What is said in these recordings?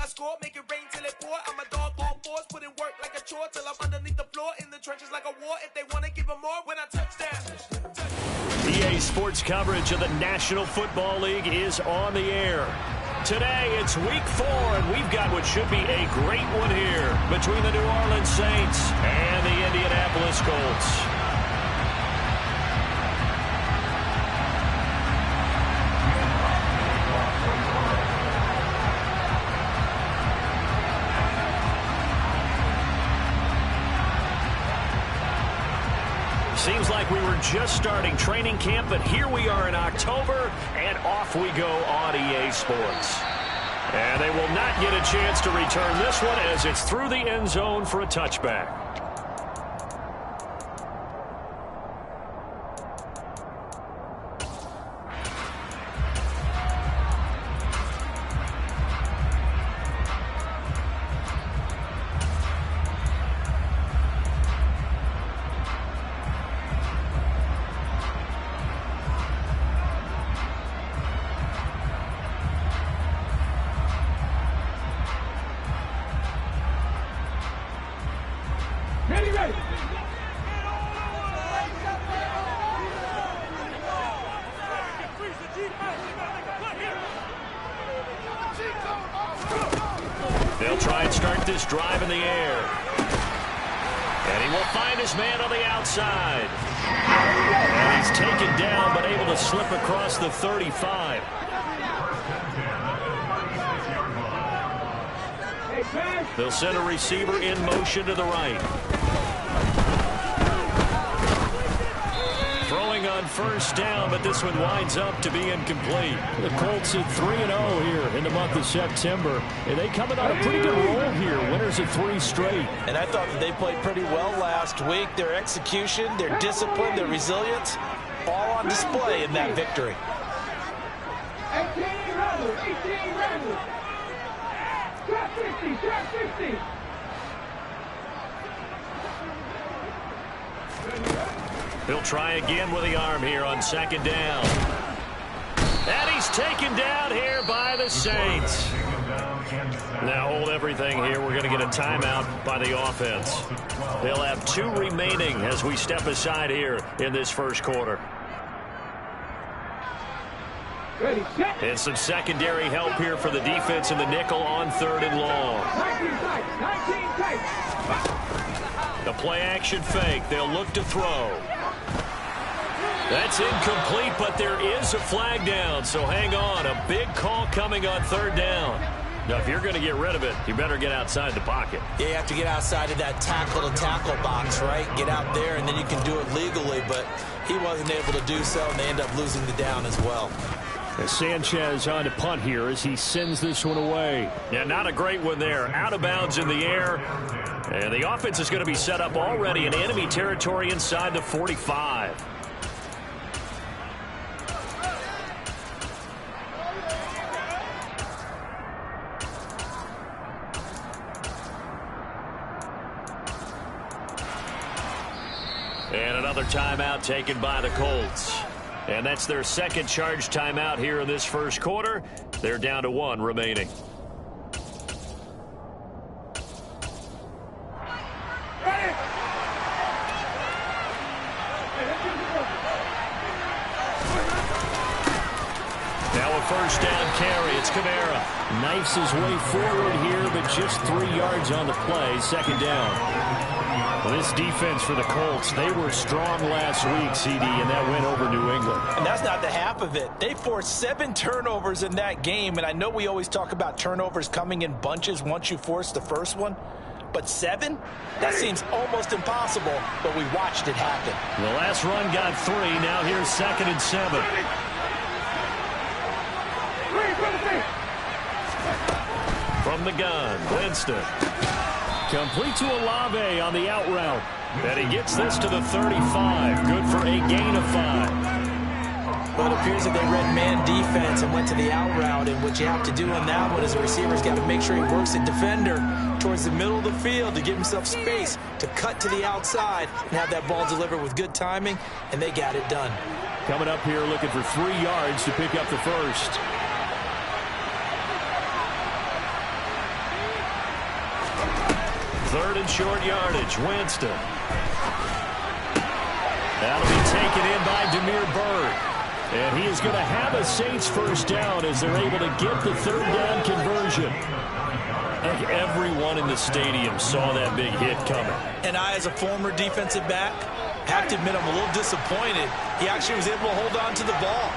score, make it rain till it pour. I'm a dog on force, put in work like a chore till I'm underneath the floor, in the trenches like a war. If they want to give them more, when I touch down. EA Sports coverage of the National Football League is on the air. Today, it's Week 4, and we've got what should be a great one here between the New Orleans Saints and the Indianapolis Colts. Seems like we were just starting training camp, but here we are in October, and off we go on EA Sports. And they will not get a chance to return this one as it's through the end zone for a touchback. They'll try and start this drive in the air. And he will find his man on the outside. And he's taken down, but able to slip across the 35. They'll send a receiver in motion to the right. Throwing on first down, but this one winds up to be incomplete. The Colts at 3-0 here in the month of September. And they coming on a pretty good roll here. Winners of 3 straight. And I thought that they played pretty well last week. Their execution, their discipline, their resilience, all on display in that victory. 18 runners, 18 runners. Trap 50, trap 50. He'll try again with the arm here on second down. And he's taken down here by the Saints. Now hold everything here. We're going to get a timeout by the offense. They'll have 2 remaining as we step aside here in this first quarter. And some secondary help here for the defense in the nickel on 3rd and long. 19 tight. The play action fake. They'll look to throw. That's incomplete, but there is a flag down, so hang on. A big call coming on 3rd down. Now, if you're going to get rid of it, you better get outside the pocket. Yeah, you have to get outside of that tackle-to-tackle box, right? Get out there, and then you can do it legally, but he wasn't able to do so, and they end up losing the down as well. As Sanchez on to punt here as he sends this one away. Yeah, not a great one there. Out of bounds in the air. And the offense is going to be set up already in enemy territory inside the 45. And another timeout taken by the Colts. And that's their second charge timeout here in this first quarter. They're down to 1 remaining. Now a first down carry. It's Kamara. Knifes his way forward here, but just 3 yards on the play. Second down. Well, this defense for the Colts, they were strong last week, CD, and that went over New England. And that's not the half of it. They forced 7 turnovers in that game, and I know we always talk about turnovers coming in bunches once you force the first one, but 7? That seems almost impossible, but we watched it happen. The last run got 3. Now here's 2nd and 7. From the gun, Winston. Complete to Olave on the out route. And he gets this to the 35. Good for a gain of 5. Well, it appears that they read man defense and went to the out route. And what you have to do on that one is the receiver's got to make sure he works the defender towards the middle of the field to give himself space to cut to the outside and have that ball delivered with good timing. And they got it done. Coming up here looking for 3 yards to pick up the first. Third and short yardage. Winston. That'll be taken in by Demir Bird. And he is going to have a Saints first down as they're able to get the third down conversion. I think everyone in the stadium saw that big hit coming. And I, as a former defensive back, have to admit I'm a little disappointed. He actually was able to hold on to the ball.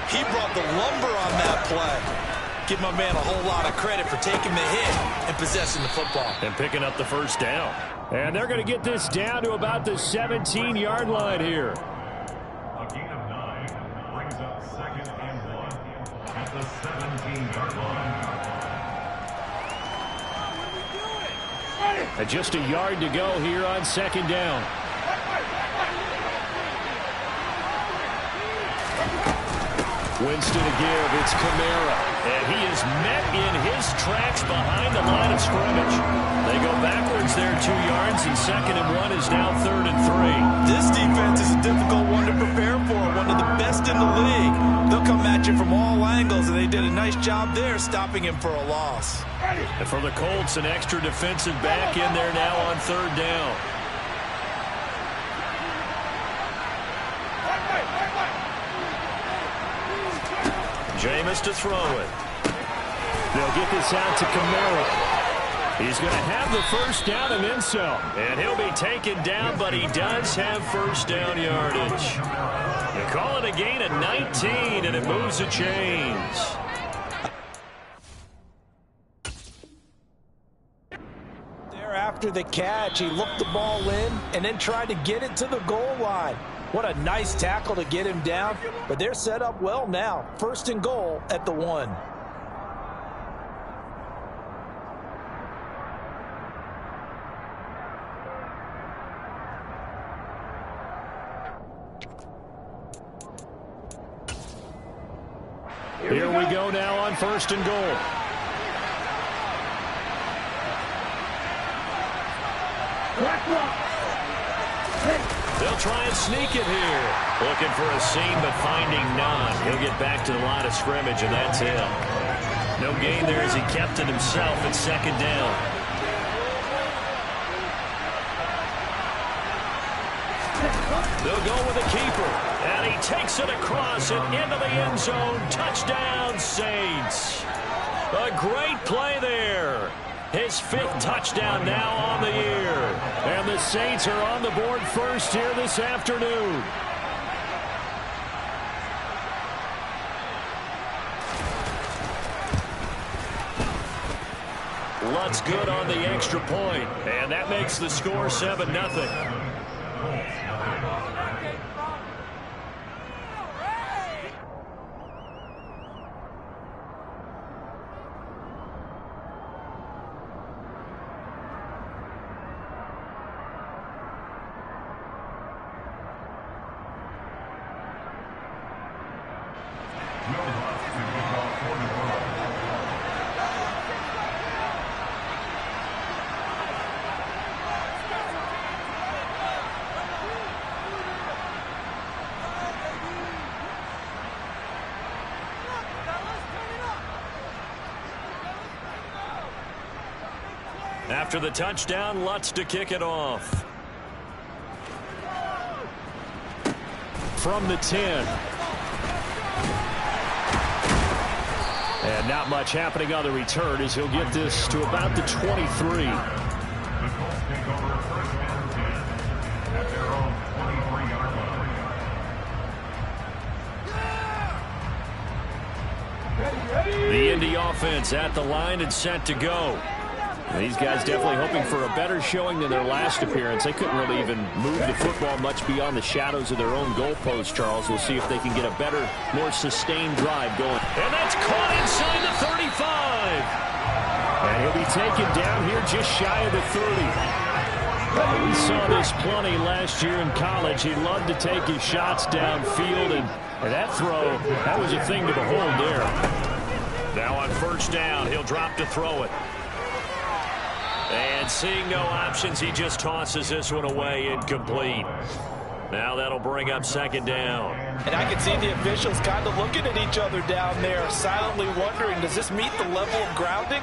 He brought the lumber on that play. Give my man a whole lot of credit for taking the hit and possessing the football. And picking up the first down. And they're going to get this down to about the 17-yard line here. A gain of 9 brings up 2nd and 1 at the 17-yard line. And just a yard to go here on second down. Winston to give. It's Kamara. And he is met in his tracks behind the line of scrimmage. They go backwards there 2 yards, and 2nd and 1 is now 3rd and 3. This defense is a difficult one to prepare for, one of the best in the league. They'll come at you from all angles, and they did a nice job there stopping him for a loss. And for the Colts, an extra defensive back in there now on 3rd down. Jameis to throw it. They'll get this out to Kamara. He's going to have the first down and then some. And he'll be taken down, but he does have first down yardage. They call it a gain of 19, and it moves the chains. There after the catch, he looked the ball in and then tried to get it to the goal line. What a nice tackle to get him down, but they're set up well now. 1st and goal at the 1. Here we go now on 1st and goal. They'll try and sneak it here. Looking for a seam, but finding none. He'll get back to the line of scrimmage, and that's it. No gain there as he kept it himself at 2nd down. They'll go with the keeper, and he takes it across and into the end zone. Touchdown, Saints. A great play there. His 5th touchdown now on the year. And the Saints are on the board first here this afternoon. Lutz good on the extra point, and that makes the score 7-0. After the touchdown, Lutz to kick it off. From the 10. And not much happening on the return as he'll get this to about the 23. The Colts take over 1st and 10 at their own 23-yard line. The Indy offense at the line and set to go. These guys definitely hoping for a better showing than their last appearance. They couldn't really even move the football much beyond the shadows of their own goalpost, Charles. We'll see if they can get a better, more sustained drive going. And that's caught inside the 35. And he'll be taken down here just shy of the 30. We saw this plenty last year in college. He loved to take his shots downfield, and that throw, that was a thing to behold there. Now on 1st down, he'll drop to throw it. And seeing no options, he just tosses this one away, incomplete. Now that'll bring up 2nd down. And I can see the officials kind of looking at each other down there, silently wondering, does this meet the level of grounding?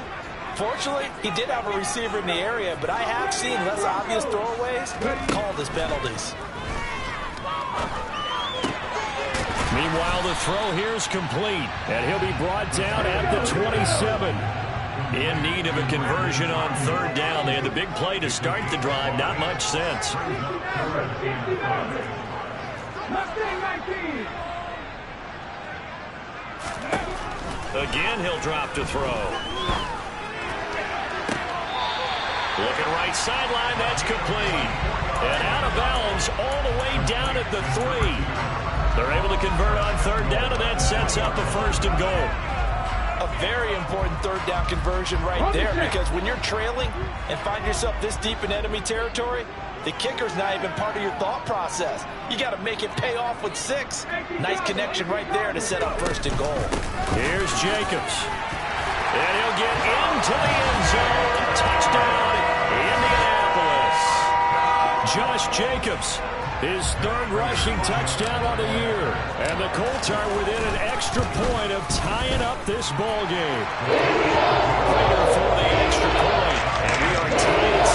Unfortunately, he did have a receiver in the area, but I have seen less obvious throwaways called as penalties. Meanwhile, the throw here is complete, and he'll be brought down at the 27. In need of a conversion on third down. They had the big play to start the drive. Not much sense. Again, he'll drop to throw. Looking right sideline, that's complete. And out of bounds all the way down at the 3. They're able to convert on third down, and that sets up a 1st and goal. A very important third down conversion right there, because when you're trailing and find yourself this deep in enemy territory, the kicker's not even part of your thought process. You got to make it pay off with 6. Nice connection right there to set up 1st and goal. Here's Jacobs. And he'll get into the end zone. Touchdown, Indianapolis. Josh Jacobs, his 3rd rushing touchdown on the year. And the Colts are within an extra point of tying up this ball game. Later for the extra point. And we are tied at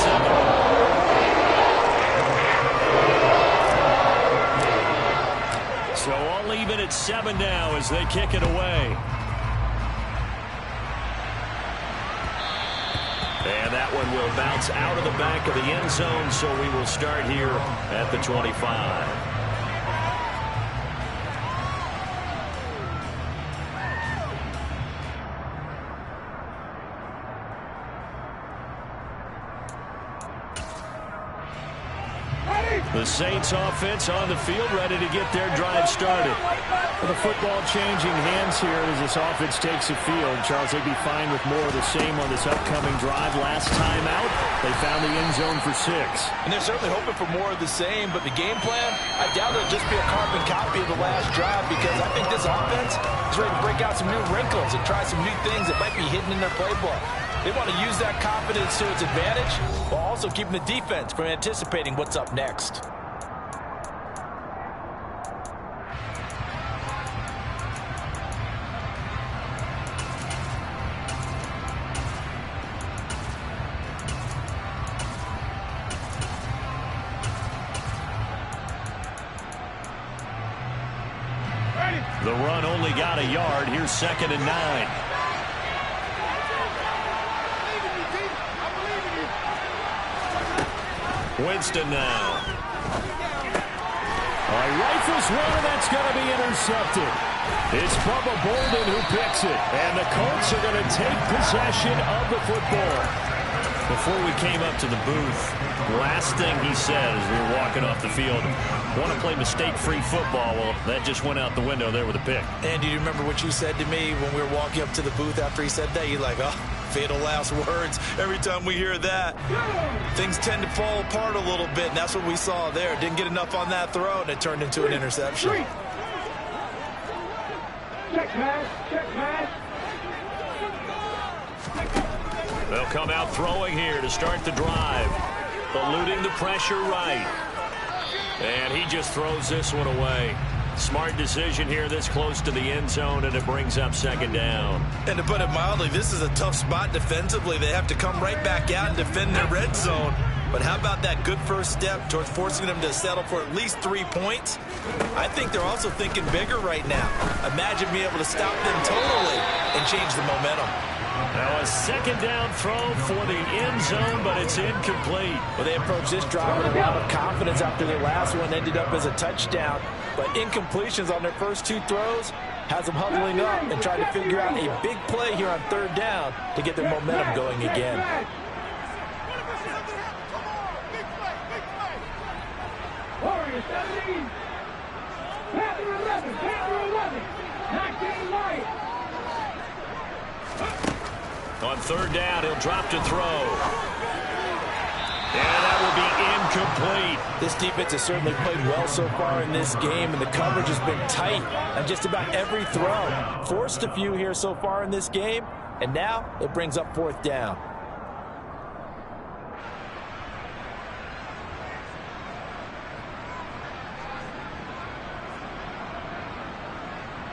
7. So all even at 7 now as they kick it away. And that one will bounce out of the back of the end zone, so we will start here at the 25. The Saints offense on the field, ready to get their drive started. Well, the football changing hands here as this offense takes the field. Charles, they'd be fine with more of the same on this upcoming drive. Last time out, they found the end zone for 6. And they're certainly hoping for more of the same, but the game plan, I doubt it'll just be a carbon copy of the last drive, because I think this offense is ready to break out some new wrinkles and try some new things that might be hidden in their playbook. They want to use that confidence to its advantage while also keeping the defense from anticipating what's up next. The run only got a yard. Here's 2nd and 9. Winston now. Rifles one, and that's going to be intercepted. It's Bubba Bolden who picks it, and the Colts are going to take possession of the football. Before we came up to the booth, last thing he said as we were walking off the field, want to play mistake-free football. Well, that just went out the window there with a pick. And do you remember what you said to me when we were walking up to the booth after he said that? You're like, oh, fatal last words. Every time we hear that, things tend to fall apart a little bit, and that's what we saw there. Didn't get enough on that throw, and it turned into an interception. Check pass, check pass. They'll come out throwing here to start the drive. Eluding the pressure right. And he just throws this one away. Smart decision here this close to the end zone, and it brings up 2nd down. And to put it mildly, this is a tough spot defensively. They have to come right back out and defend their red zone. But how about that good first step towards forcing them to settle for at least 3 points? I think they're also thinking bigger right now. Imagine being able to stop them totally and change the momentum. Now a 2nd down throw for the end zone, but it's incomplete. Well, they approached this drive with a lot of confidence after their last one ended up as a touchdown. But incompletions on their first 2 throws has them huddling up and trying to figure out a big play here on 3rd down to get their momentum going again. Warriors 17. Panther 11. Panther 11. 19 Lions. On 3rd down, he'll drop to throw. And that will be incomplete. This defense has certainly played well so far in this game, and the coverage has been tight on just about every throw. Forced a few here so far in this game, and now it brings up 4th down.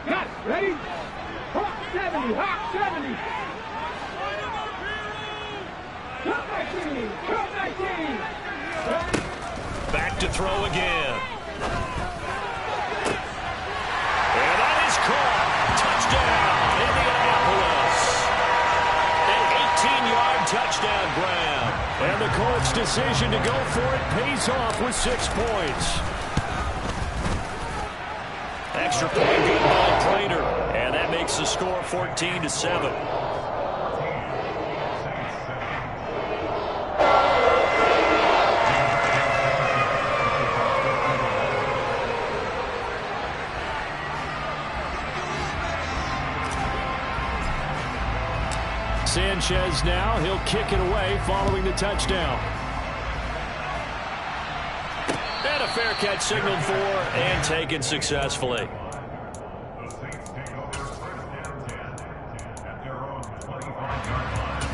Got it. Ready? Hawk 70. Hawk 70. Back to throw again. And that is caught. Touchdown, Indianapolis. An 18-yard touchdown grab. And the Colts' decision to go for it pays off with 6 points. Extra point good by Prater. And that makes the score 14-7. Sanchez now, he'll kick it away following the touchdown. And a fair catch signaled for and taken successfully. The Saints take over first and 10 at their own 25-yard line.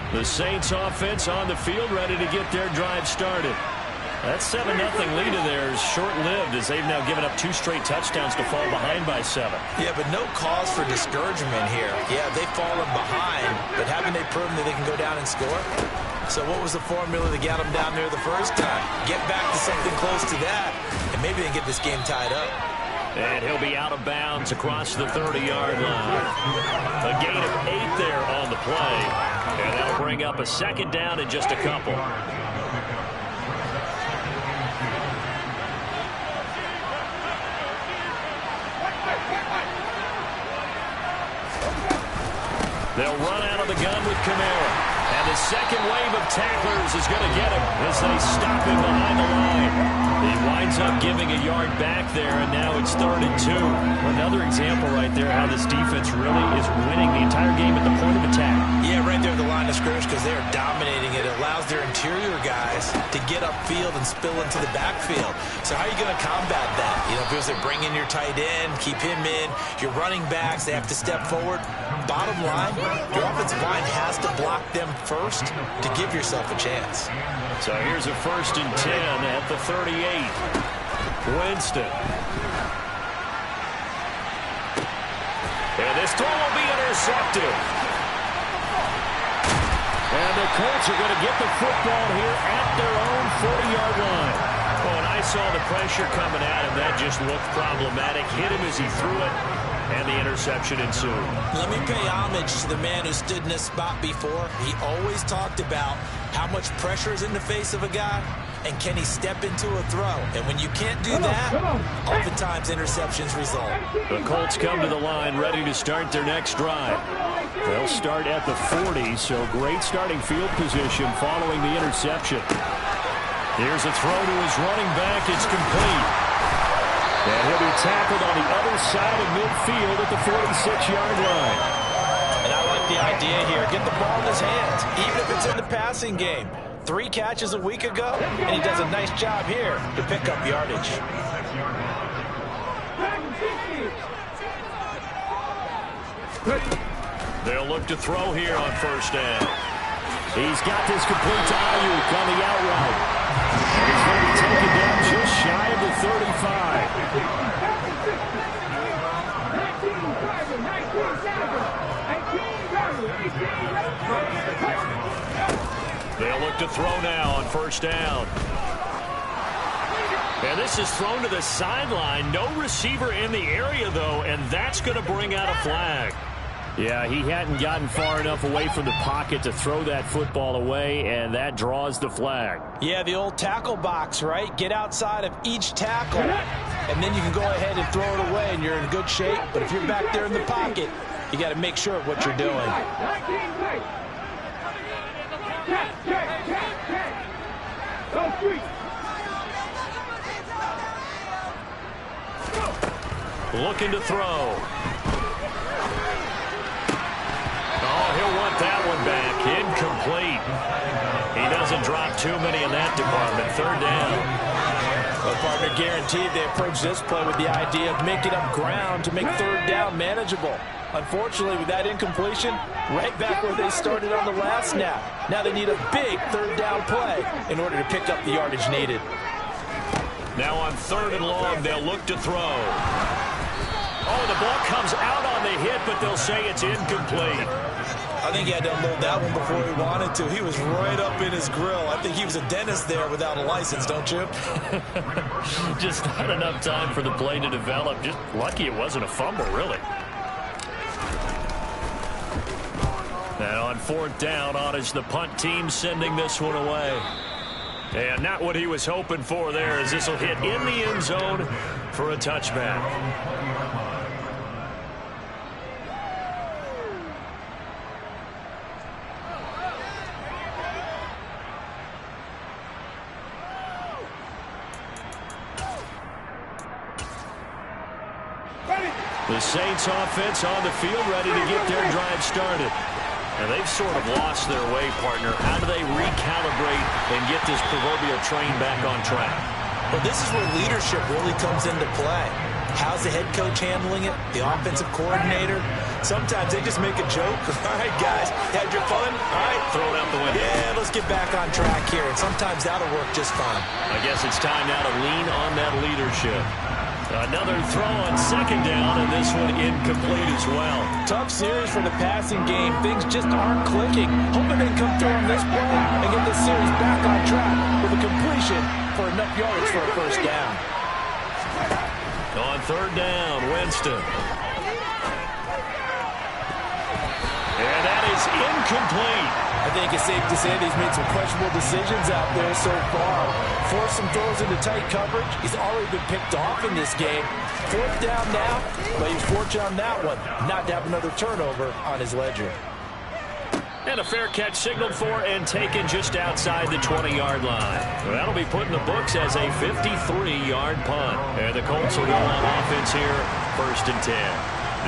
The Saints offense on the field ready to get their drive started. That 7-0 lead of theirs short-lived as they've now given up 2 straight touchdowns to fall behind by 7. Yeah, but no cause for discouragement here. Yeah, they've fallen behind, but haven't they proven that they can go down and score? So what was the formula that got them down there the first time? Get back to something close to that, and maybe they can get this game tied up. And he'll be out of bounds across the 30-yard line. A gain of 8 there on the play. And that'll bring up a second down in just a couple. They'll run out of the gun with Kamara. And the second wave of tacklers is going to get him as they stop him behind the line. He winds up giving a yard back there, and now it's 3rd and 2. Another example right there how this defense really is winning the entire game at the point of attack. Yeah, right there at the line of scrimmage because they are dominating it. It allows their interior guys to get upfield and spill into the backfield. So how are you going to combat that? You know, because they're bringing your tight end, keep him in. Your running backs, they have to step forward. Bottom line, your offensive line has to block them first to give yourself a chance. So here's a 1st and 10 at the 38. Winston. And this throw will be intercepted. And the Colts are going to get the football here at their own 40-yard line. Oh, and I saw the pressure coming at him. That just looked problematic. Hit him as he threw it. And the interception ensued. Let me pay homage to the man who stood in this spot before. He always talked about how much pressure is in the face of a guy and can he step into a throw. And when you can't do that, oftentimes interceptions result. The Colts come to the line ready to start their next drive. They'll start at the 40, so great starting field position following the interception. Here's a throw to his running back. It's complete. And he'll be tackled on the other side of midfield at the 46-yard line. And I like the idea here. Get the ball in his hands, even if it's in the passing game. 3 catches a week ago, and he does a nice job here to pick up yardage. They'll look to throw here on 1st down. He's got this complete to Ayuk on the out route. He's going to be taken down just shy of the 35. They'll look to throw now on 1st down. And this is thrown to the sideline. No receiver in the area, though, and that's going to bring out a flag. Yeah, he hadn't gotten far enough away from the pocket to throw that football away, and that draws the flag. Yeah, the old tackle box, right? Get outside of each tackle, and then you can go ahead and throw it away, and you're in good shape. But if you're back there in the pocket, you got to make sure of what you're doing. Looking to throw. Oh, he'll want that one back. Incomplete. He doesn't drop too many in that department. 3rd down. Well, partner, guaranteed they approach this play with the idea of making up ground to make third down manageable. Unfortunately, with that incompletion, right back where they started on the last snap. Now they need a big third down play in order to pick up the yardage needed. Now on 3rd and long, they'll look to throw. Oh, the ball comes out on the hit, but they'll say it's incomplete. I think he had to unload that one before he wanted to. He was right up in his grill. I think he was a dentist there without a license, don't you? Just not enough time for the play to develop. Just lucky it wasn't a fumble, really. And on 4th down, on is the punt team sending this one away. And not what he was hoping for there, as this will hit in the end zone for a touchback. The Saints offense on the field, ready to get their drive started. And they've sort of lost their way, partner. How do they recalibrate and get this proverbial train back on track? Well, this is where leadership really comes into play. How's the head coach handling it? The offensive coordinator? Sometimes they just make a joke. All right, guys, had your fun? All right, throw it out the window. Yeah, let's get back on track here. And sometimes that'll work just fine. I guess it's time now to lean on that leadership. Another throw on 2nd down, and this one incomplete as well. Tough series for the passing game. Things just aren't clicking. Hoping they come through on this play and get this series back on track with a completion for enough yardage for a first down. On 3rd down, Winston. And that is incomplete. I think it's safe to say that he's made some questionable decisions out there so far. Forced some throws into tight coverage. He's already been picked off in this game. 4th down now, but he's fortunate on that one not to have another turnover on his ledger. And a fair catch signaled for and taken just outside the 20-yard line. Well, that'll be put in the books as a 53-yard punt. And the Colts will go on offense here, 1st and 10.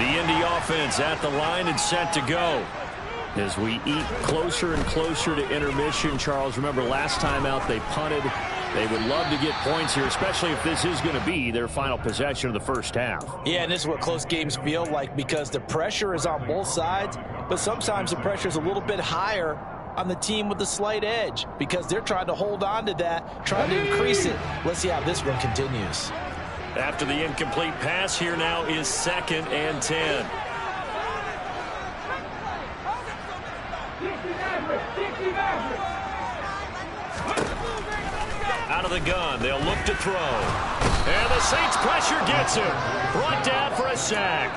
The Indy offense at the line and set to go. As we eat closer and closer to intermission, Charles, remember last time out they punted. They would love to get points here, especially if this is going to be their final possession of the first half. Yeah, and this is what close games feel like because the pressure is on both sides, but sometimes the pressure is a little bit higher on the team with the slight edge because they're trying to hold on to that, trying to increase it. Let's see how this one continues. After the incomplete pass, here now is 2nd and 10. Out of the gun, they'll look to throw. And the Saints pressure gets him. Brought down for a sack.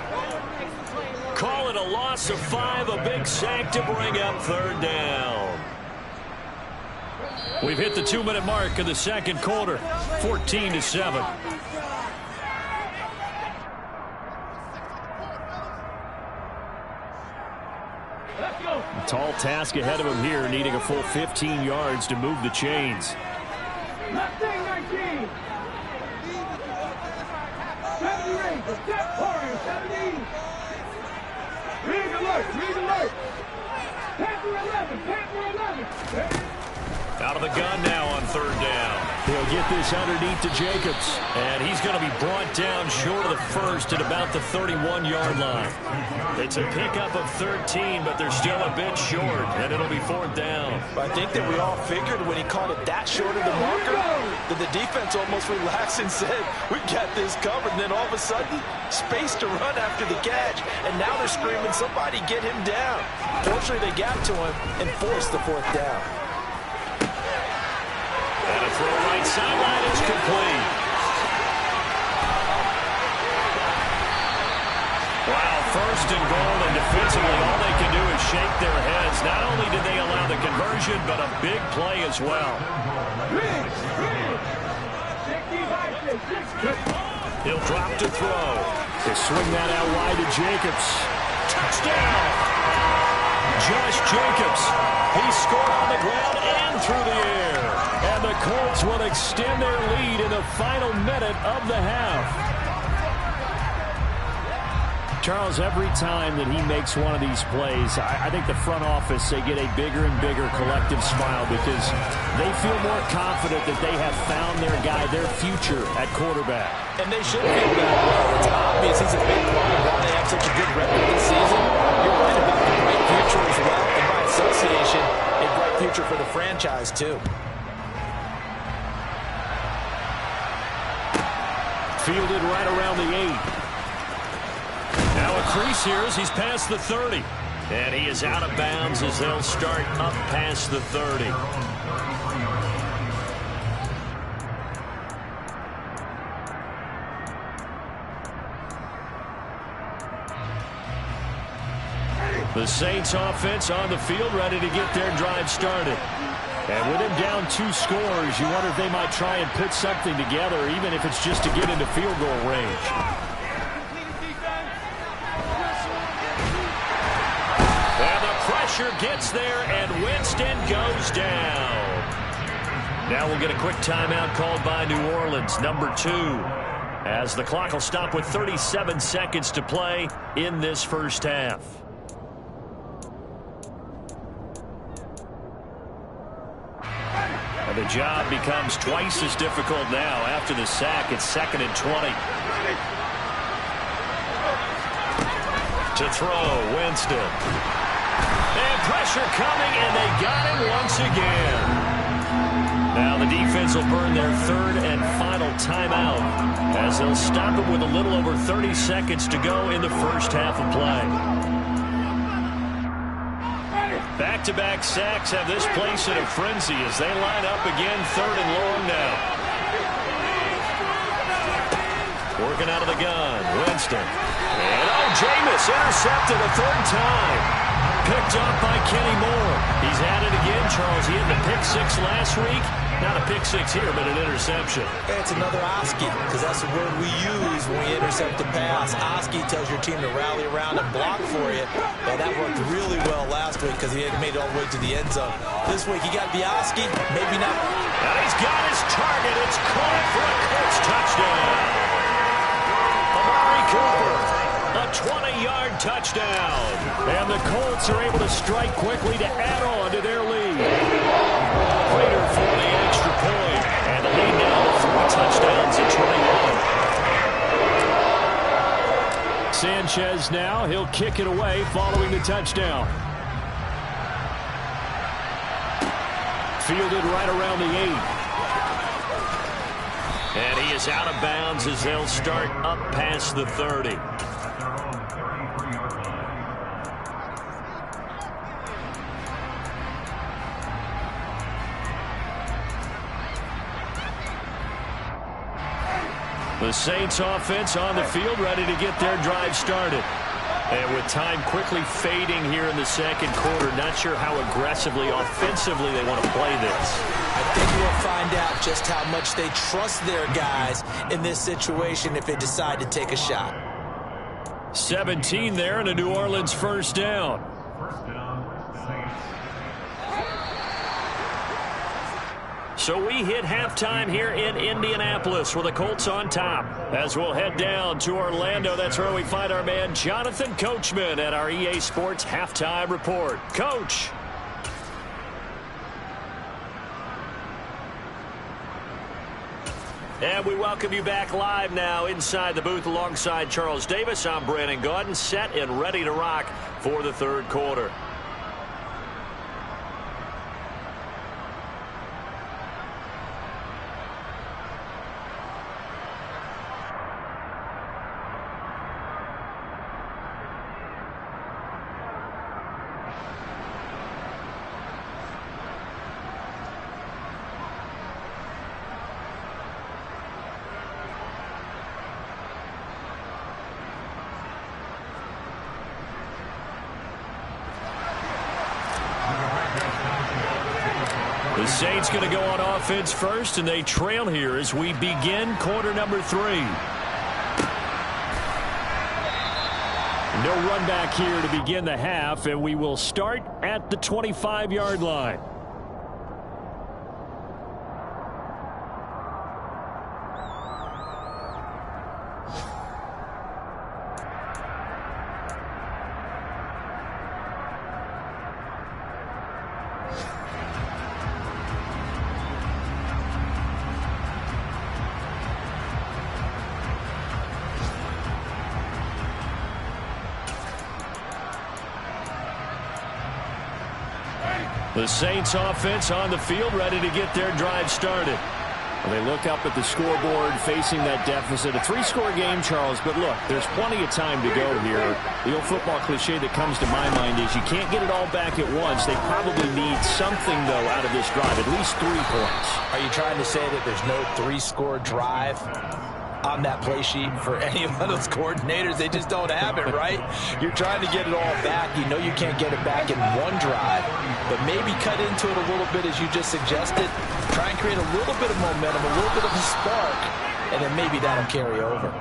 Call it a loss of 5, a big sack to bring up 3rd down. We've hit the 2-minute mark of the 2nd quarter, 14-7. A tall task ahead of him here, needing a full 15 yards to move the chains. Left thing 19. 78, the step corner, 17. Read alert, read alert. Panther 11, Panther 11. Out of the gun now on 3rd down. He'll get this underneath to Jacobs. And he's going to be brought down short of the first at about the 31-yard line. It's a pickup of 13, but they're still a bit short, and it'll be 4th down. But I think that we all figured when he called it that short of the marker that the defense almost relaxed and said, we got this covered. And then all of a sudden, space to run after the catch. And now they're screaming, somebody get him down. Fortunately, they got to him and forced the 4th down. And a throw right sideline is complete. Wow, 1st and goal, and defensively all they can do is shake their heads. Not only did they allow the conversion, but a big play as well. He'll drop to throw. They swing that out wide to Jacobs. Touchdown! Josh Jacobs. He scored on the ground and through the air. And the Colts will extend their lead in the final minute of the half. Charles, every time that he makes one of these plays, I think the front office, they get a bigger and bigger collective smile because they feel more confident that they have found their guy, their future at quarterback. And they should feel that well. It's obvious he's a big part of why they have such a good record this season. You're right about the bright future as well, and by association, a bright future for the franchise, too. Fielded right around the 8. Now a crease here as he's past the 30. And he is out of bounds as they'll start up past the 30. The Saints offense on the field ready to get their drive started. And with him down 2 scores, you wonder if they might try and put something together, even if it's just to get into field goal range. And the pressure gets there, and Winston goes down. Now we'll get a quick timeout called by New Orleans, number 2, as the clock will stop with 37 seconds to play in this first half. The job becomes twice as difficult now after the sack. It's 2nd and 20. To throw, Winston. And pressure coming, and they got him once again. Now the defense will burn their 3rd and final timeout as they'll stop it with a little over 30 seconds to go in the first half of play. Back-to-back sacks have this place in a frenzy as they line up again 3rd and long now. Working out of the gun, Winston. And Jameis intercepted a 3rd time. Picked off by Kenny Moore. He's at it again, Charles. He had the pick 6 last week. Not a pick 6 here, but an interception. It's another Oski, because that's the word we use when we intercept the pass. Oski tells your team to rally around and block for you. Well, that worked really well last week because he had made it all the way to the end zone. This week, he got the Oski, maybe not. And he's got his target. It's caught for a Colts touchdown. Amari Cooper, a 20-yard touchdown. And the Colts are able to strike quickly to add on to their lead. Prater for the extra point. And the lead now to 3 touchdowns at 21. Sanchez now, he'll kick it away following the touchdown. Fielded right around the 8. And he is out of bounds as they'll start up past the 30. The Saints offense on the field ready to get their drive started. And with time quickly fading here in the second quarter, not sure how aggressively, offensively they want to play this. I think we'll find out just how much they trust their guys in this situation if they decide to take a shot. 17 there and a New Orleans first down. So we hit halftime here in Indianapolis with the Colts on top. As we'll head down to Orlando, that's where we find our man Jonathan Coachman at our EA Sports Halftime Report. Coach. And we welcome you back live now inside the booth alongside Charles Davis. I'm Brandon Gaudin, set and ready to rock for the third quarter. The Saints going to go on offense first, and they trail here as we begin quarter number 3. No run back here to begin the half, and we will start at the 25-yard line. The Saints offense on the field, ready to get their drive started. They look up at the scoreboard, facing that deficit. A 3-score game, Charles, but look, there's plenty of time to go here. The old football cliche that comes to my mind is you can't get it all back at once. They probably need something, though, out of this drive, at least 3 points. Are you trying to say that there's no 3-score drive on that play sheet for any of those coordinators? They just don't have it, right? You're trying to get it all back. You know you can't get it back in one drive, but maybe cut into it a little bit as you just suggested. Try and create a little bit of momentum, a little bit of a spark, and then maybe that'll carry over.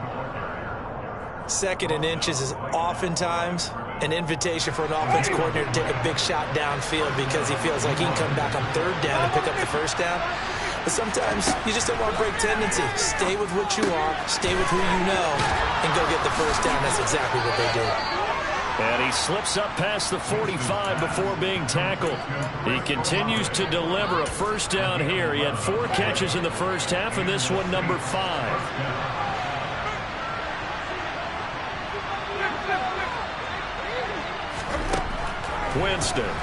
2nd and inches is oftentimes an invitation for an offense coordinator to take a big shot downfield because he feels like he can come back on 3rd down and pick up the 1st down. But sometimes you just don't want to break tendency. Stay with what you are, stay with who you know, and go get the 1st down. That's exactly what they did. And he slips up past the 45 before being tackled. He continues to deliver a 1st down here. He had 4 catches in the 1st half, and this one number 5. Winston.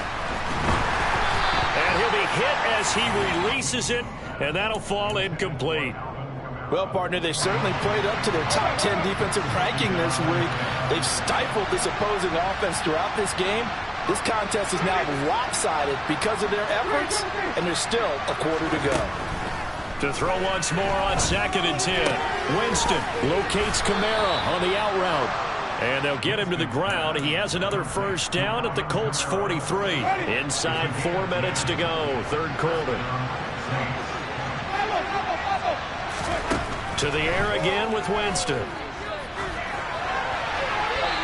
And he'll be hit as he releases it, and that'll fall incomplete. Well, partner, they've certainly played up to their top 10 defensive ranking this week. They've stifled this opposing offense throughout this game. This contest is now lopsided because of their efforts, and there's still a quarter to go. To throw once more on 2nd and 10. Winston locates Kamara on the out route. And they'll get him to the ground. He has another 1st down at the Colts 43. Inside 4 minutes to go, 3rd quarter. To the air again with Winston.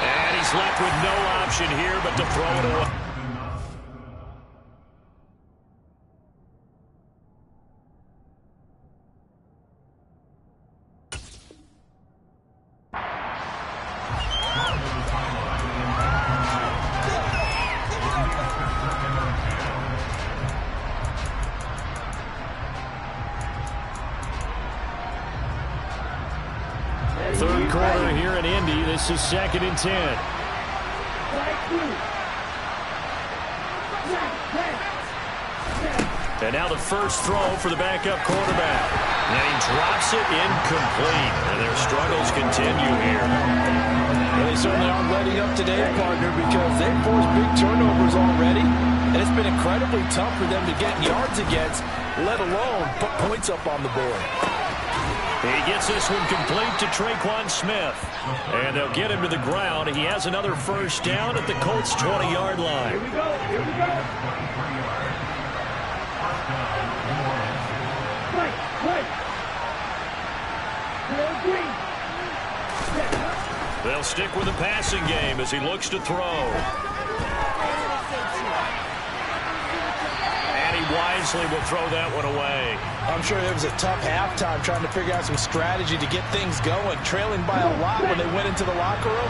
And he's left with no option here but to throw it away. Third quarter here in Indy. This is 2nd and 10. And now the first throw for the backup quarterback. And he drops it incomplete. And their struggles continue here. Well, they certainly aren't letting up today, partner, because they've forced big turnovers already. And it's been incredibly tough for them to get yards against, let alone put points up on the board. He gets this one complete to Traquan Smith. And they'll get him to the ground. He has another 1st down at the Colts' 20-yard line. Here we go. Here we go. They'll stick with the passing game as he looks to throw. And he wisely will throw that one away. I'm sure it was a tough halftime trying to figure out some strategy to get things going. Trailing by a lot when they went into the locker room.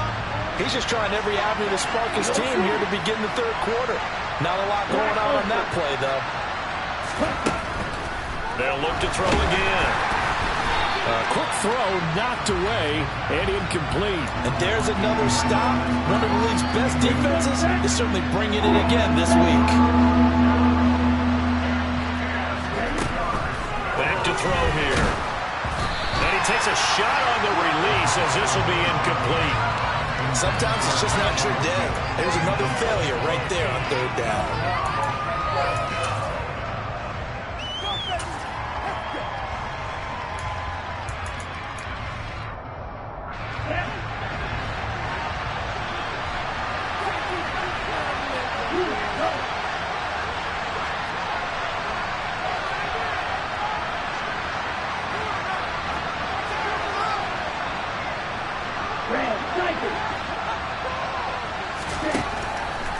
He's just trying every avenue to spark his team here to begin the 3rd quarter. Not a lot going on that play, though. They'll look to throw again. A quick throw knocked away and incomplete. And there's another stop. One of the league's best defenses is certainly bringing it again this week. Back to throw here. And he takes a shot on the release as this will be incomplete. Sometimes it's just not your day. There's another failure right there on 3rd down.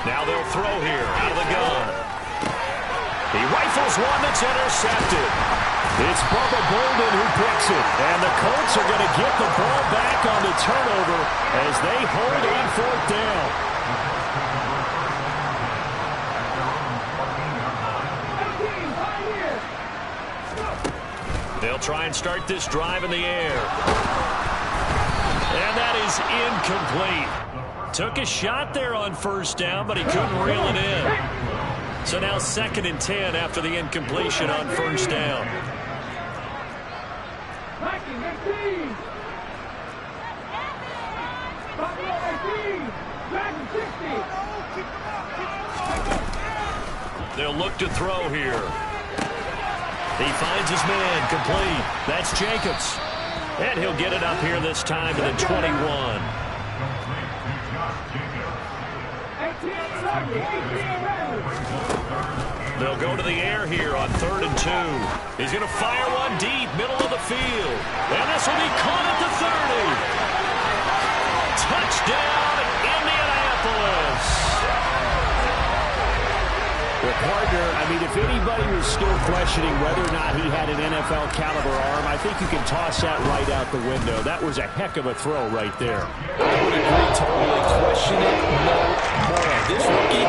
Now they'll throw here out of the gun. He rifles one that's intercepted. It's Bubba Bolden who picks it. And the Colts are going to get the ball back on the turnover as they hold on 4th down. They'll try and start this drive in the air. And that is incomplete. Took a shot there on 1st down, but he couldn't reel it in. So now 2nd and 10 after the incompletion on first down. They'll look to throw here. He finds his man, complete. That's Jacobs. And he'll get it up here this time to the 21. They'll go to the air here on 3rd and 2. He's going to fire one deep, middle of the field. And this will be caught at the 30. Touchdown, Indianapolis. Well, partner, I mean, if anybody was still questioning whether or not he had an NFL caliber arm, I think you can toss that right out the window. That was a heck of a throw right there. I would agree totally. Question it no more. This rookie,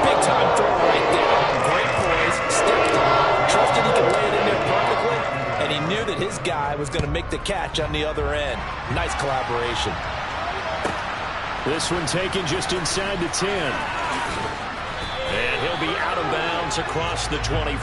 big-time throw right there. Great poise, stepped up, trusted he could lay it in there perfectly, and he knew that his guy was going to make the catch on the other end. Nice collaboration. This one taken just inside the 10. And he'll be out of bounds across the 25.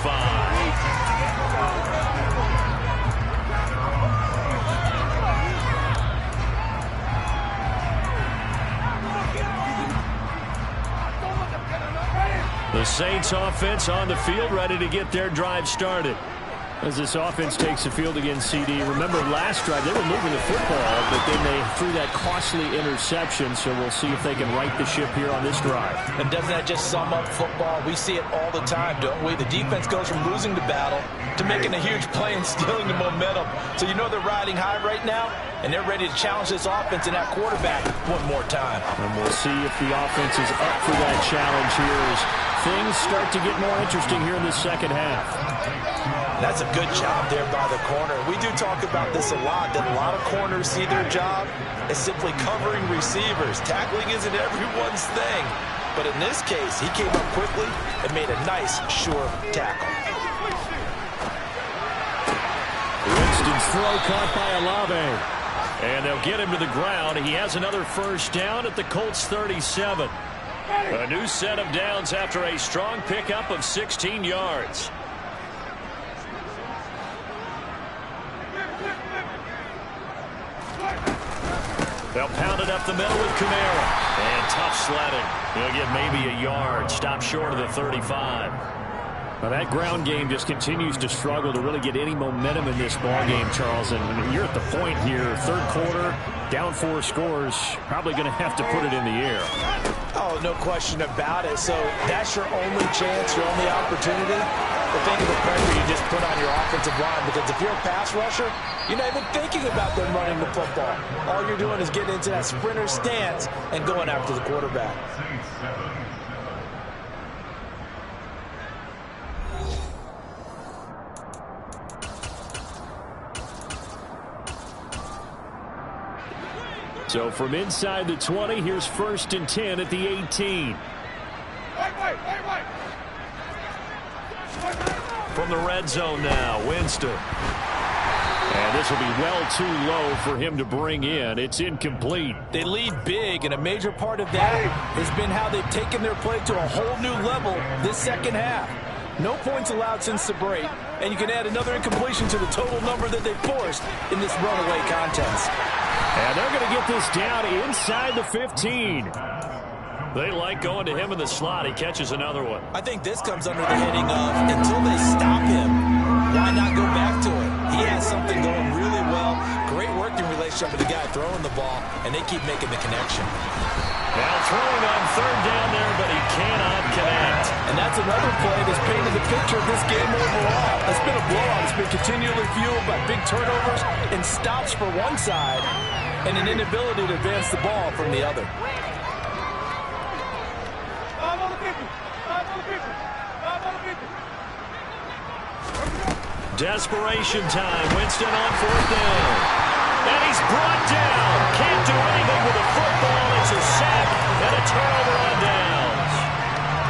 The Saints offense on the field, ready to get their drive started. As this offense takes the field against CD. Remember last drive, they were moving the football, but then they threw that costly interception, so we'll see if they can right the ship here on this drive. And doesn't that just sum up football? We see it all the time, don't we? The defense goes from losing the battle to making a huge play and stealing the momentum. So you know they're riding high right now, and they're ready to challenge this offense and that quarterback one more time. And we'll see if the offense is up for that challenge here as things start to get more interesting here in the second half. That's a good job there by the corner. We do talk about this a lot, that a lot of corners see their job as simply covering receivers. Tackling isn't everyone's thing. But in this case, he came up quickly and made a nice, sure tackle. Winston's throw caught by Olave. And they'll get him to the ground. He has another first down at the Colts 37. A new set of downs after a strong pickup of 16 yards. They'll pound it up the middle with Kamara. And tough sledding. He'll get maybe a yard. Stop short of the 35. Well, that ground game just continues to struggle to really get any momentum in this ball game, Charles. And you're at the point here, third quarter, down 4 scores, probably going to have to put it in the air. Oh, no question about it. So that's your only chance, your only opportunity. But think of the pressure you just put on your offensive line, because if you're a pass rusher, you're not even thinking about them running the football. All you're doing is getting into that sprinter stance and going after the quarterback. So from inside the 20, here's 1st and 10 at the 18. From the red zone now, Winston. And this will be well too low for him to bring in. It's incomplete. They lead big, and a major part of that has been how they've taken their play to a whole new level this second half. No points allowed since the break, and you can add another incompletion to the total number that they've forced in this runaway contest. And they're going to get this down inside the 15. They like going to him in the slot. He catches another one. I think this comes under the heading of, until they stop him, why not go back to it? He has something going really well. Great working relationship with the guy throwing the ball, and they keep making the connection. Now throwing on 3rd down there, but he cannot connect. And that's another play that's painted the picture of this game overall. It's been a blowout. It's been continually fueled by big turnovers and stops for one side and an inability to advance the ball from the other. Desperation time. Winston on 4th down. And he's brought down. Can't do anything with the football. It's a sack and a turnover on downs.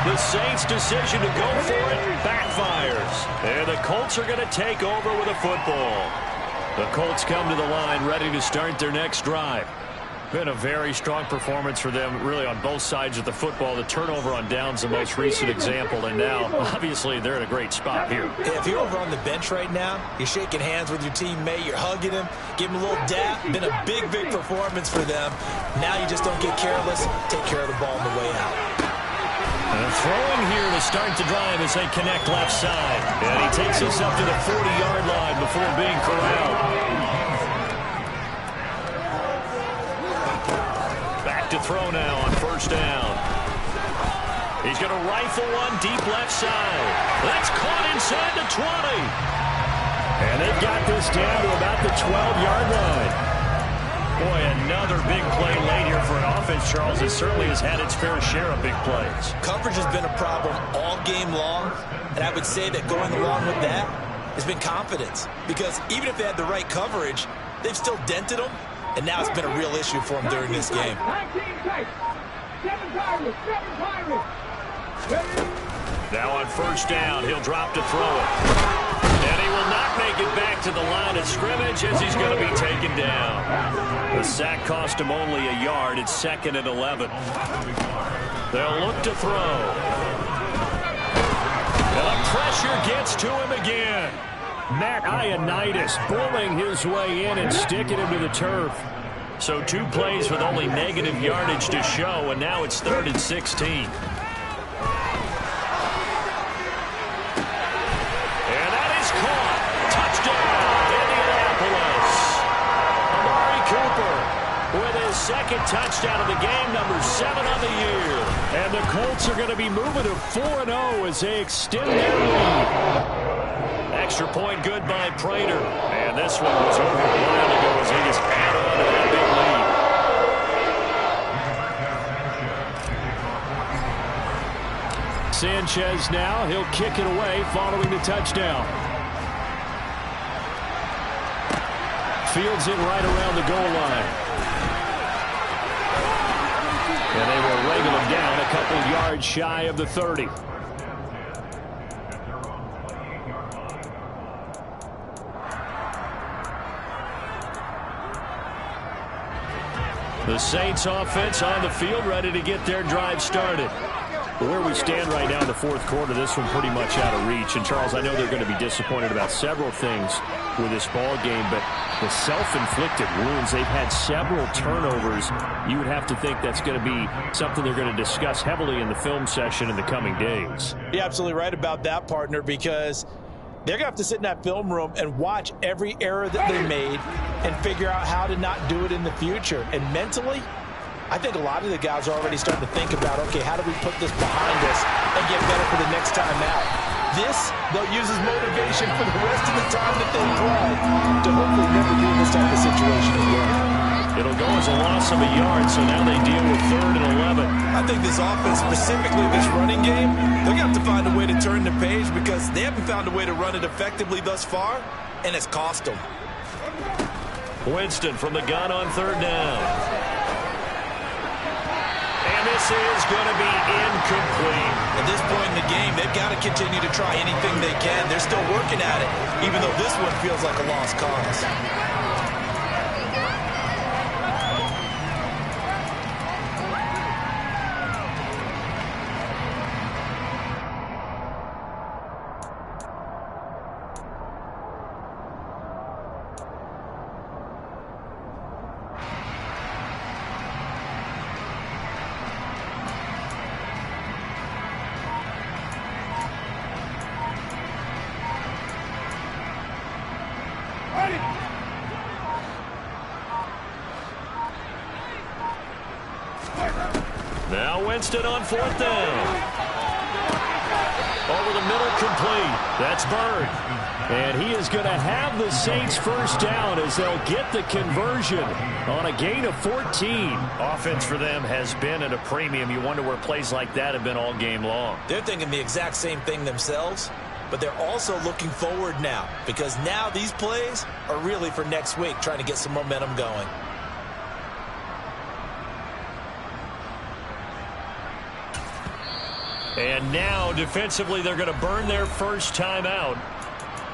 The Saints' decision to go for it backfires. And the Colts are going to take over with a football. The Colts come to the line ready to start their next drive. Been a very strong performance for them, really, on both sides of the football. The turnover on downs, the most recent example, and now, obviously, they're in a great spot here. If you're over on the bench right now, you're shaking hands with your teammate, you're hugging him, give him a little dap. Been a big, big performance for them. Now you just don't get careless. Take care of the ball on the way out. And throwing here to start the drive as they connect left side. And he takes us up to the 40-yard line before being corralled. To throw now on first down. He's going to rifle one deep left side. That's caught inside the 20. And they've got this down to about the 12-yard line. Boy, another big play late here for an offense, Charles. It certainly has had its fair share of big plays. Coverage has been a problem all game long, and I would say that going along with that has been confidence. Because even if they had the right coverage, they've still dented them. And now it's been a real issue for him during this game. Now on first down, he'll drop to throw it. And he will not make it back to the line of scrimmage as he's going to be taken down. The sack cost him only a yard. It's 2nd and 11. They'll look to throw. And the pressure gets to him again. Matt Ioannidis bullying his way in and sticking him to the turf. So 2 plays with only negative yardage to show, and now it's 3rd and 16. And that is caught. Touchdown, Indianapolis. Amari Cooper with his 2nd touchdown of the game, number 7 on the year. And the Colts are going to be moving to 4-0 as they extend their lead. Extra point good by Prater. And this one was over a while ago as they just add on to that big lead. Sanchez now. He'll kick it away following the touchdown. Fields it right around the goal line. And they will wrangle him down a couple yards shy of the 30. The Saints offense on the field, ready to get their drive started. Where we stand right now in the 4th quarter, this one pretty much out of reach. And, Charles, I know they're going to be disappointed about several things with this ball game, but the self-inflicted wounds, they've had several turnovers. You would have to think that's going to be something they're going to discuss heavily in the film session in the coming days. You're absolutely right about that, partner, because they're going to have to sit in that film room and watch every error that they made and figure out how to not do it in the future. And mentally, I think a lot of the guys are already starting to think about, okay, how do we put this behind us and get better for the next time out? This, they'll use as motivation for the rest of the time that they play to hopefully never be in this type of situation again. It'll go as a loss of a yard, so now they deal with 3rd and 11. I think this offense, specifically this running game, they're going to have to find a way to turn the page because they haven't found a way to run it effectively thus far, and it's cost them. Winston from the gun on 3rd down. And this is going to be incomplete. At this point in the game, they've got to continue to try anything they can. They're still working at it, even though this one feels like a lost cause. Now Winston on 4th down. Over the middle, complete. That's Bird. And he is going to have the Saints first down as they'll get the conversion on a gain of 14. Offense for them has been at a premium. You wonder where plays like that have been all game long. They're thinking the exact same thing themselves, but they're also looking forward now because now these plays are really for next week, trying to get some momentum going. And now, defensively, they're going to burn their first time out.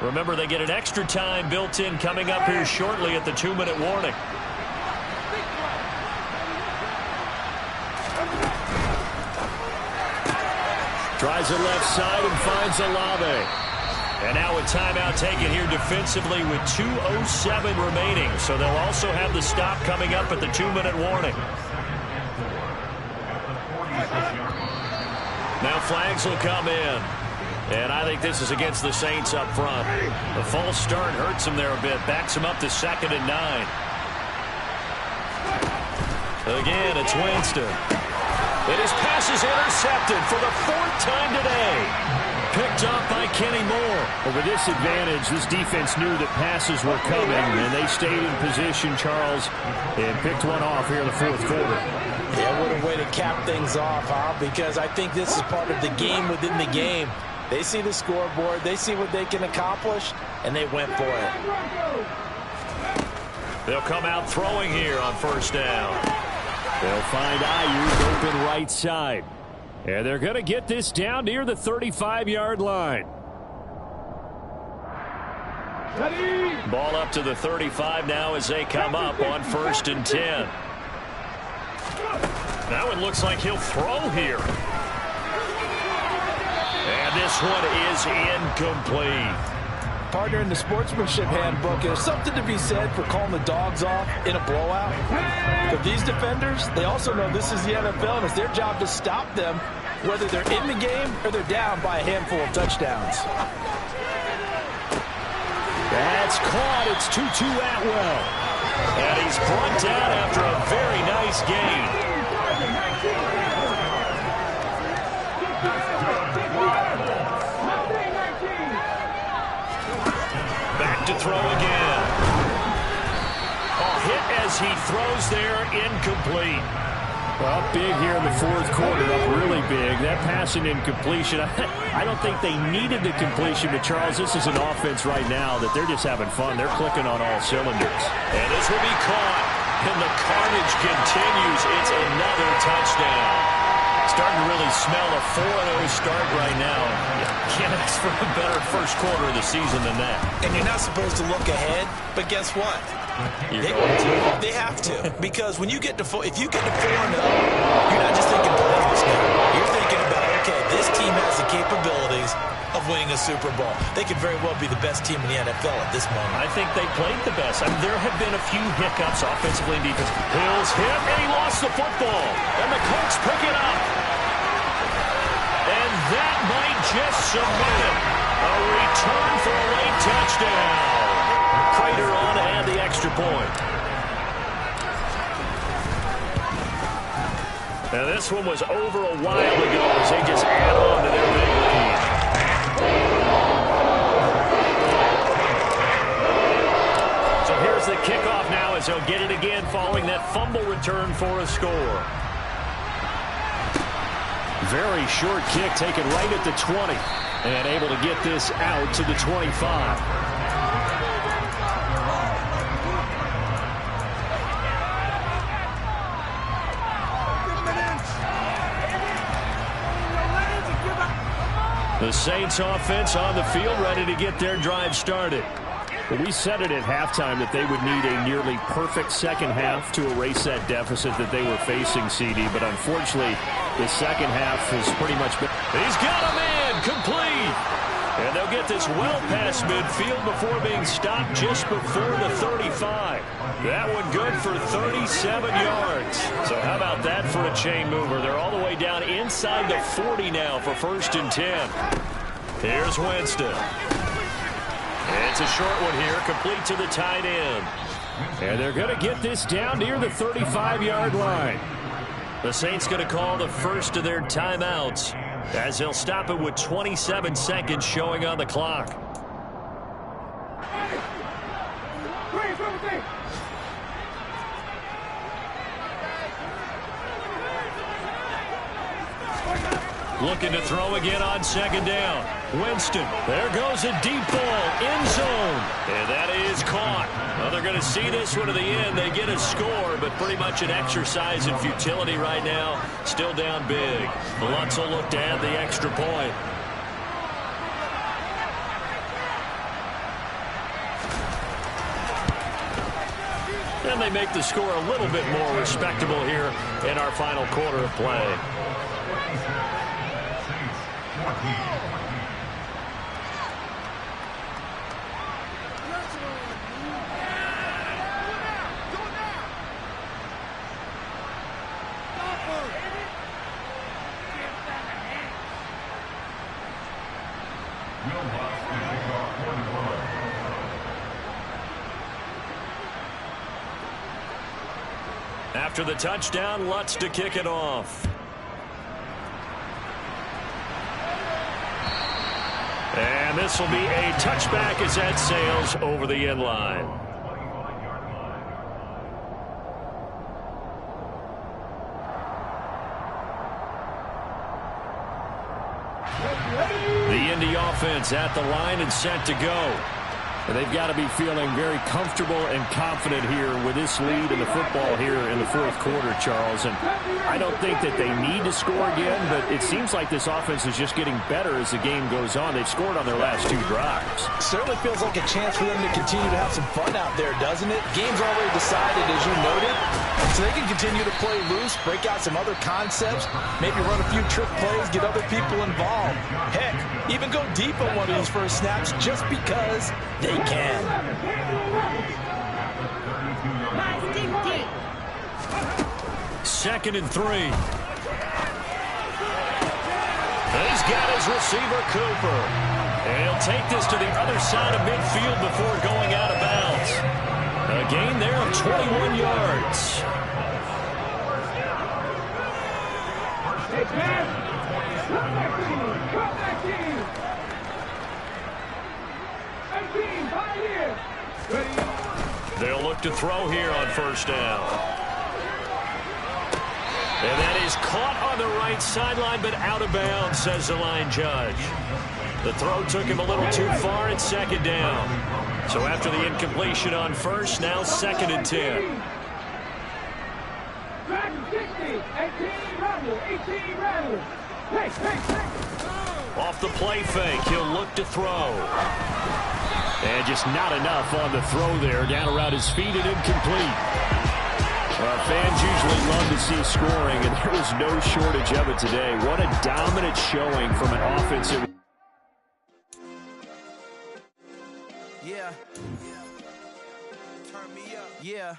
Remember, they get an extra time built in coming up here shortly at the 2-minute warning. Tries it left side and finds Olave. And now a timeout taken here defensively with 2:07 remaining. So they'll also have the stop coming up at the 2-minute warning. Now flags will come in. And I think this is against the Saints up front. The false start hurts him there a bit. Backs him up to 2nd and 9. Again, it's Winston. And his pass is intercepted for the 4th time today. Picked up by Kenny Moore. Over this advantage, this defense knew that passes were coming, and they stayed in position, Charles, and picked one off here in the 4th quarter. Yeah, what a way to cap things off, huh? Because I think this is part of the game within the game. They see the scoreboard, they see what they can accomplish, and they went for it. They'll come out throwing here on 1st down. They'll find Ayuk open right side. And they're going to get this down near the 35-yard line. Ball up to the 35 now as they come up on 1st and 10. Now it looks like he'll throw here. And this one is incomplete. Partner, in the sportsmanship handbook, there's something to be said for calling the dogs off in a blowout. But these defenders, they also know this is the NFL, and it's their job to stop them, whether they're in the game or they're down by a handful of touchdowns. That's caught. It's Tutu Atwell. And he's brought down after a very nice gain. Back to throw again. Hit as he throws there, incomplete. Well, big here in the 4th quarter, up really big. That passing incompletion, I don't think they needed the completion, but Charles, this is an offense right now that they're just having fun. They're clicking on all cylinders. And this will be caught, and the carnage continues. It's another touchdown. Starting to really smell a 4-0 start right now. Can't ask for a better 1st quarter of the season than that. And you're not supposed to look ahead, but guess what? They have to, because when you get to if you get to 4-0, you're not just thinking playoffs now. You're thinking about, okay, this team has the capabilities of winning a Super Bowl. They could very well be the best team in the NFL at this moment. I think they played the best. I mean, there have been a few hiccups offensively and defensively. Hill's hit, and he lost the football. And the Colts pick it up. And that might just submit it. A return for a late touchdown. Crater on and the extra point. Now this one was over a while ago as they just add on to their big lead. So here's the kickoff now as they'll get it again following that fumble return for a score. Very short kick taken right at the 20 and able to get this out to the 25. The Saints offense on the field ready to get their drive started. Well, we said it at halftime that they would need a nearly perfect second half to erase that deficit that they were facing, CD. But unfortunately, the second half has pretty much been... He's got a man complete. And they'll get this well past midfield before being stopped just before the 35. That one good for 37 yards. So how about that for a chain mover? They're all the way down inside the 40 now for 1st and 10. Here's Winston. It's a short one here, complete to the tight end. And they're going to get this down near the 35-yard line. The Saints going to call the first of their timeouts as they'll stop it with 27 seconds showing on the clock. Looking to throw again on 2nd down. Winston, there goes a deep ball, end zone, and that is caught. Well, they're going to see this one to the end. They get a score, but pretty much an exercise in futility right now. Still down big. Lutz will look to add the extra point. And they make the score a little bit more respectable here in our final quarter of play. After the touchdown, Lutz to kick it off. And this will be a touchback as that sails over the end line. The Indy offense at the line and set to go. They've got to be feeling very comfortable and confident here with this lead in the football here in the fourth quarter, Charles. And I don't think that they need to score again, but it seems like this offense is just getting better as the game goes on. They've scored on their last 2 drives. Certainly feels like a chance for them to continue to have some fun out there, doesn't it? Game's already decided, as you noted, so they can continue to play loose, break out some other concepts, maybe run a few trick plays, get other people involved. Heck, even go deep on one of these first snaps just because they can. Second and 3. He's got his receiver, Cooper. And he'll take this to the other side of midfield before going out of bounds. A gain there of 21 yards. They'll look to throw here on first down. And that is caught on the right sideline, but out of bounds, says the line judge. The throw took him a little too far at second down. So after the incompletion on first, now second and 10. Off the play fake, he'll look to throw. And just not enough on the throw there. Down around his feet and incomplete. Fans usually love to see scoring, and there was no shortage of it today. What a dominant showing from an offensive. Yeah. Turn me up. Yeah.